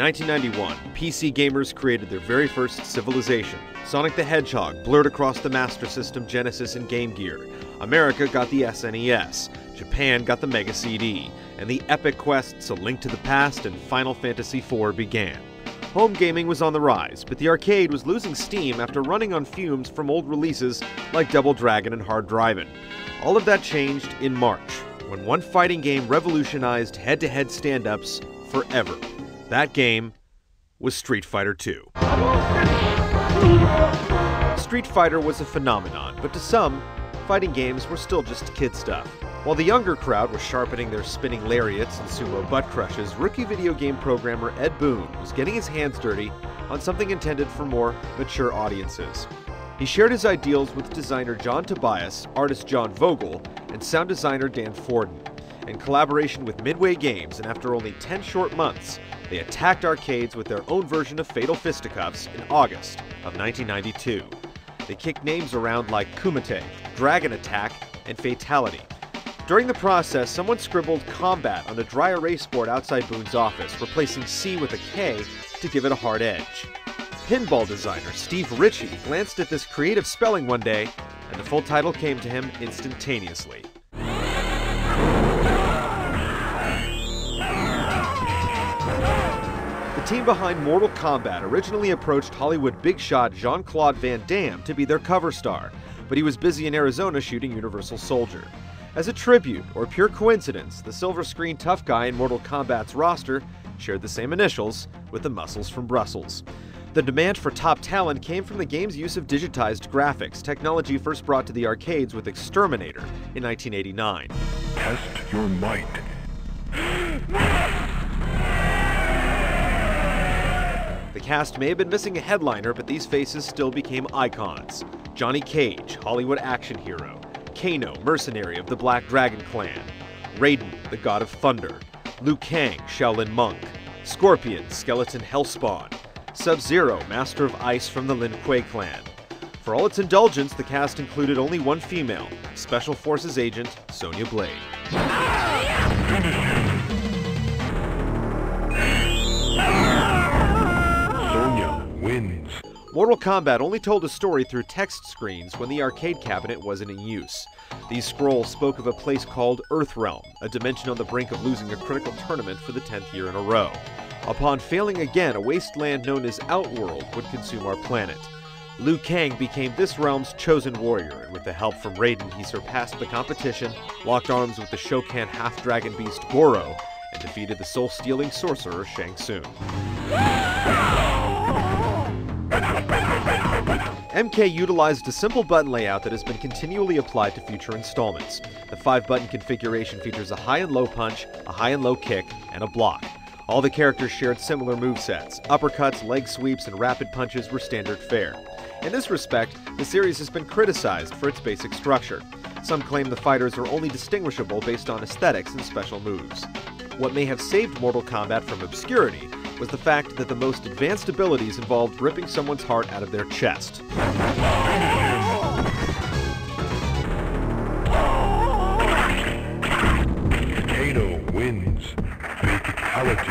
1991, PC gamers created their very first civilization. Sonic the Hedgehog blurred across the Master System, Genesis, and Game Gear. America got the SNES, Japan got the Mega CD, and the epic quests A Link to the Past and Final Fantasy IV began. Home gaming was on the rise, but the arcade was losing steam after running on fumes from old releases like Double Dragon and Hard Drivin'. All of that changed in March, when one fighting game revolutionized head-to-head stand-ups forever. That game was Street Fighter II. Street Fighter was a phenomenon, but to some, fighting games were still just kid stuff. While the younger crowd was sharpening their spinning lariats and sumo butt crushes, rookie video game programmer Ed Boon was getting his hands dirty on something intended for more mature audiences. He shared his ideals with designer John Tobias, artist John Vogel, and sound designer Dan Forden. In collaboration with Midway Games, and after only 10 short months, they attacked arcades with their own version of Fatal Fisticuffs in August of 1992. They kicked names around like Kumite, Dragon Attack, and Fatality. During the process, someone scribbled Combat on a dry erase board outside Boon's office, replacing C with a K to give it a hard edge. Pinball designer Steve Ritchie glanced at this creative spelling one day, and the full title came to him instantaneously. The team behind Mortal Kombat originally approached Hollywood big shot Jean-Claude Van Damme to be their cover star, but he was busy in Arizona shooting Universal Soldier. As a tribute, or pure coincidence, the silver screen tough guy in Mortal Kombat's roster shared the same initials with the muscles from Brussels. The demand for top talent came from the game's use of digitized graphics, technology first brought to the arcades with Exterminator in 1989. Test your might. The cast may have been missing a headliner, but these faces still became icons. Johnny Cage, Hollywood action hero. Kano, mercenary of the Black Dragon Clan. Raiden, the god of thunder. Liu Kang, Shaolin monk. Scorpion, skeleton hellspawn. Sub-Zero, master of ice from the Lin Kuei clan. For all its indulgence, the cast included only one female, Special Forces agent Sonya Blade. Sonya wins. Mortal Kombat only told a story through text screens when the arcade cabinet wasn't in use. These scrolls spoke of a place called Earthrealm, a dimension on the brink of losing a critical tournament for the 10th year in a row. Upon failing again, a wasteland known as Outworld would consume our planet. Liu Kang became this realm's chosen warrior, and with the help from Raiden, he surpassed the competition, locked arms with the Shokan half-dragon beast Goro, and defeated the soul-stealing sorcerer Shang Tsung. MK utilized a simple button layout that has been continually applied to future installments. The 5-button configuration features a high and low punch, a high and low kick, and a block. All the characters shared similar movesets. Uppercuts, leg sweeps, and rapid punches were standard fare. In this respect, the series has been criticized for its basic structure. Some claim the fighters are only distinguishable based on aesthetics and special moves. What may have saved Mortal Kombat from obscurity was the fact that the most advanced abilities involved ripping someone's heart out of their chest. Kano wins. Fatality.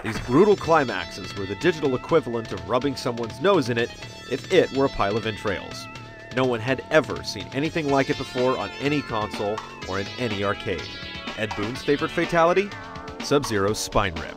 These brutal climaxes were the digital equivalent of rubbing someone's nose in it if it were a pile of entrails. No one had ever seen anything like it before on any console or in any arcade. Ed Boon's favorite fatality? Sub-Zero's spine rip.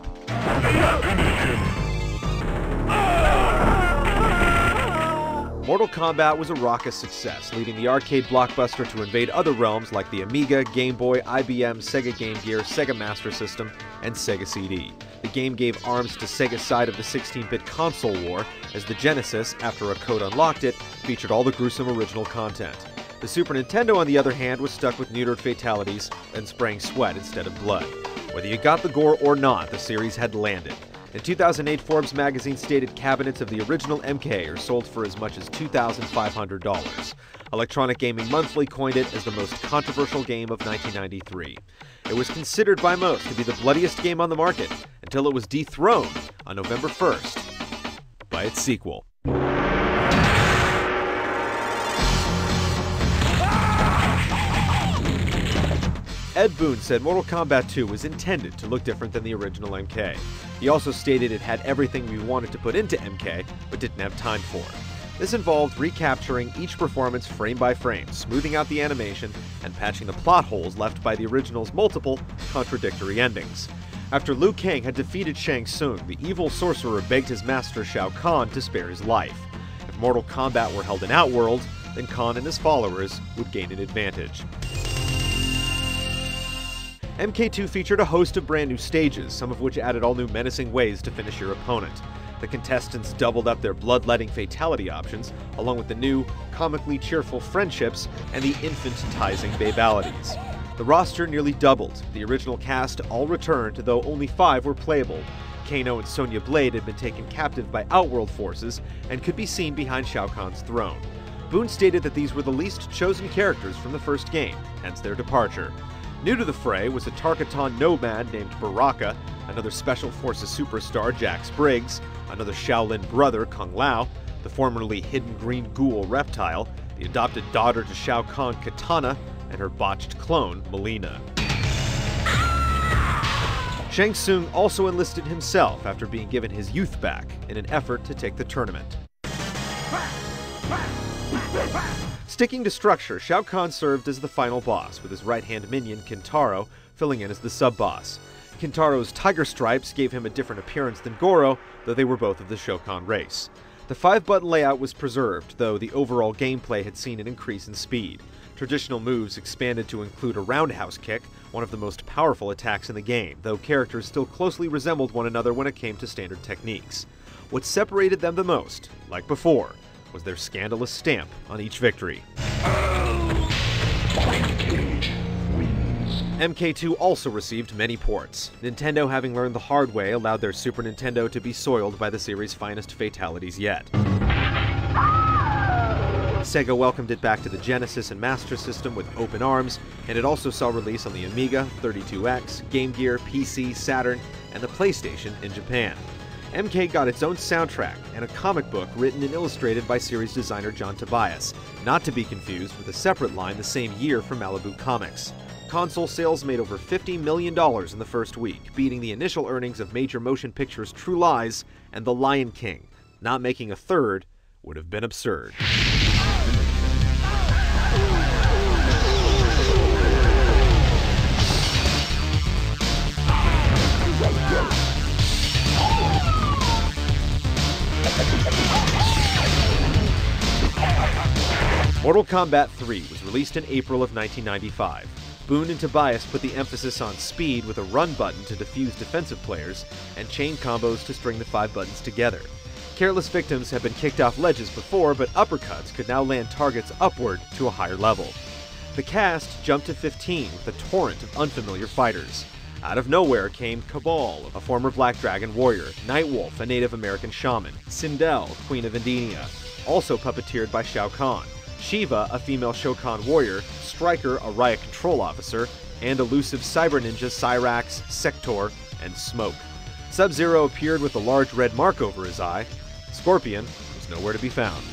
Mortal Kombat was a raucous success, leading the arcade blockbuster to invade other realms like the Amiga, Game Boy, IBM, Sega Game Gear, Sega Master System, and Sega CD. The game gave arms to Sega's side of the 16-bit console war, as the Genesis, after a code unlocked it, featured all the gruesome original content. The Super Nintendo, on the other hand, was stuck with neutered fatalities and spraying sweat instead of blood. Whether you got the gore or not, the series had landed. In 2008, Forbes magazine stated cabinets of the original MK are sold for as much as $2,500. Electronic Gaming Monthly coined it as the most controversial game of 1993. It was considered by most to be the bloodiest game on the market, until it was dethroned on November 1st by its sequel. Ed Boon said Mortal Kombat 2 was intended to look different than the original MK. He also stated it had everything we wanted to put into MK, but didn't have time for. This involved recapturing each performance frame by frame, smoothing out the animation, and patching the plot holes left by the original's multiple, contradictory endings. After Liu Kang had defeated Shang Tsung, the evil sorcerer begged his master Shao Kahn to spare his life. If Mortal Kombat were held in Outworld, then Kahn and his followers would gain an advantage. MK2 featured a host of brand new stages, some of which added all new menacing ways to finish your opponent. The contestants doubled up their bloodletting fatality options, along with the new, comically cheerful friendships and the infantizing babalities. The roster nearly doubled. The original cast all returned, though only 5 were playable. Kano and Sonya Blade had been taken captive by Outworld forces and could be seen behind Shao Kahn's throne. Boone stated that these were the least chosen characters from the first game, hence their departure. New to the fray was a Tarkatan nomad named Baraka, another Special Forces superstar Jax Briggs, another Shaolin brother Kung Lao, the formerly hidden green ghoul Reptile, the adopted daughter to Shao Kahn Katana, and her botched clone Melina. Shang Tsung also enlisted himself after being given his youth back in an effort to take the tournament. Sticking to structure, Shao Kahn served as the final boss, with his right-hand minion Kintaro filling in as the sub-boss. Kintaro's tiger stripes gave him a different appearance than Goro, though they were both of the Shokan race. The 5-button layout was preserved, though the overall gameplay had seen an increase in speed. Traditional moves expanded to include a roundhouse kick, one of the most powerful attacks in the game, though characters still closely resembled one another when it came to standard techniques. What separated them the most, like before, was their scandalous stamp on each victory. MK2 also received many ports. Nintendo, having learned the hard way, allowed their Super Nintendo to be soiled by the series' finest fatalities yet. Sega welcomed it back to the Genesis and Master System with open arms, and it also saw release on the Amiga, 32X, Game Gear, PC, Saturn, and the PlayStation in Japan. MK got its own soundtrack and a comic book written and illustrated by series designer John Tobias, not to be confused with a separate line the same year from Malibu Comics. Console sales made over $50 million in the first week, beating the initial earnings of major motion pictures True Lies and The Lion King. Not making a third would have been absurd. Mortal Kombat 3 was released in April of 1995. Boone and Tobias put the emphasis on speed with a run button to defuse defensive players, and chain combos to string the 5 buttons together. Careless victims had been kicked off ledges before, but uppercuts could now land targets upward to a higher level. The cast jumped to 15 with a torrent of unfamiliar fighters. Out of nowhere came Cabal, a former Black Dragon warrior, Nightwolf, a Native American shaman, Sindel, Queen of Indiana, also puppeteered by Shao Kahn, Shiva, a female Shokan warrior, Stryker, a riot control officer, and elusive cyber ninjas Cyrax, Sector, and Smoke. Sub-Zero appeared with a large red mark over his eye. Scorpion was nowhere to be found.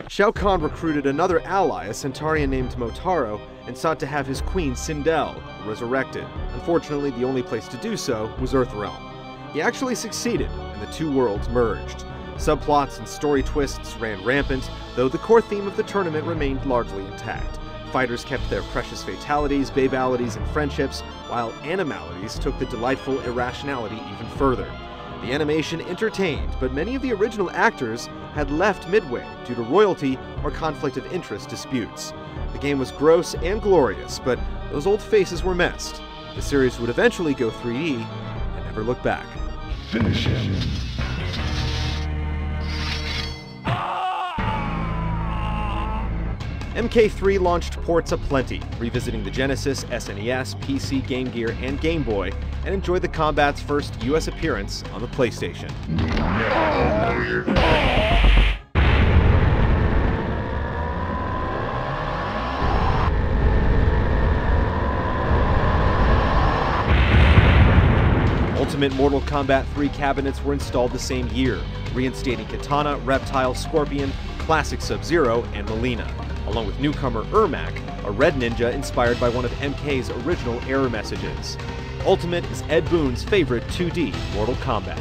Shao Kahn recruited another ally, a Centaurian named Motaro, and sought to have his queen Sindel resurrected. Unfortunately, the only place to do so was Earthrealm. He actually succeeded, and the two worlds merged. Subplots and story twists ran rampant, though the core theme of the tournament remained largely intact. Fighters kept their precious fatalities, babalities, and friendships, while animalities took the delightful irrationality even further. The animation entertained, but many of the original actors had left midway due to royalty or conflict of interest disputes. The game was gross and glorious, but those old faces were missed. The series would eventually go 3D and never look back. Finish him. MK3 launched ports aplenty, revisiting the Genesis, SNES, PC, Game Gear, and Game Boy, and enjoyed the combat's first US appearance on the PlayStation. Ultimate Mortal Kombat 3 cabinets were installed the same year, reinstating Katana, Reptile, Scorpion, Classic Sub-Zero, and Melina. along with newcomer Ermac, a red ninja inspired by one of MK's original error messages. Ultimate is Ed Boon's favorite 2D Mortal Kombat.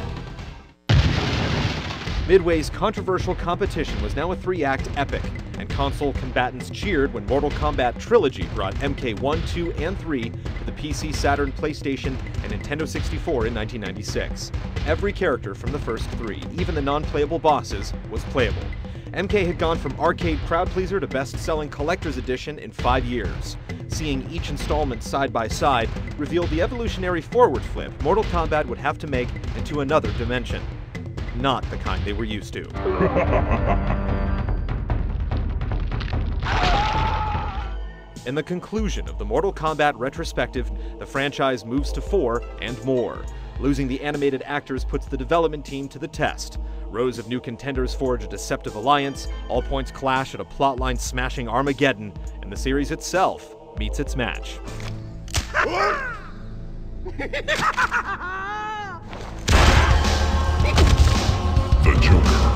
Midway's controversial competition was now a 3-act epic, and console combatants cheered when Mortal Kombat Trilogy brought MK 1, 2, and 3 to the PC, Saturn, PlayStation, and Nintendo 64 in 1996. Every character from the first 3, even the non-playable bosses, was playable. MK had gone from arcade crowd pleaser to best-selling collector's edition in 5 years. Seeing each installment side by side revealed the evolutionary forward flip Mortal Kombat would have to make into another dimension. Not the kind they were used to. In the conclusion of the Mortal Kombat Retrospective, the franchise moves to 4 and more. Losing the animated actors puts the development team to the test. Rows of new contenders forge a deceptive alliance, all points clash at a plotline smashing Armageddon, and the series itself meets its match. The Joker.